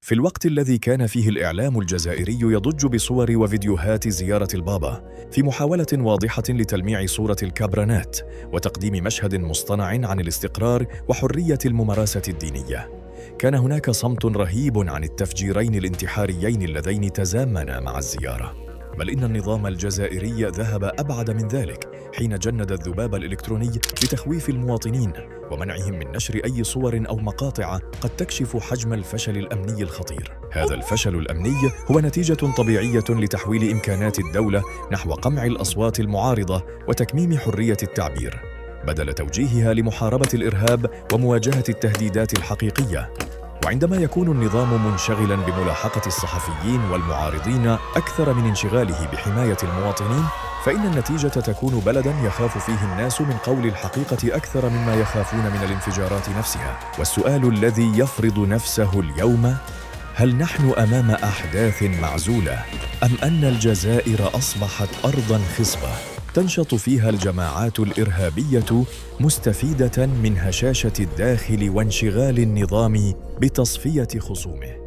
في الوقت الذي كان فيه الإعلام الجزائري يضج بصور وفيديوهات زيارة البابا في محاولة واضحة لتلميع صورة الكابرانات وتقديم مشهد مصطنع عن الاستقرار وحرية الممارسة الدينية، كان هناك صمت رهيب عن التفجيرين الانتحاريين اللذين تزامنا مع الزيارة. بل إن النظام الجزائري ذهب أبعد من ذلك حين جند الذباب الإلكتروني لتخويف المواطنين ومنعهم من نشر أي صور أو مقاطع قد تكشف حجم الفشل الأمني الخطير. هذا الفشل الأمني هو نتيجة طبيعية لتحويل إمكانات الدولة نحو قمع الأصوات المعارضة وتكميم حرية التعبير، بدل توجيهها لمحاربة الإرهاب ومواجهة التهديدات الحقيقية. وعندما يكون النظام منشغلاً بملاحقة الصحفيين والمعارضين أكثر من انشغاله بحماية المواطنين، فإن النتيجة تكون بلداً يخاف فيه الناس من قول الحقيقة أكثر مما يخافون من الانفجارات نفسها. والسؤال الذي يفرض نفسه اليوم: هل نحن أمام أحداث معزولة، أم أن الجزائر أصبحت أرضاً خصبة تنشط فيها الجماعات الإرهابية مستفيدة من هشاشة الداخل وانشغال النظام بتصفية خصومه؟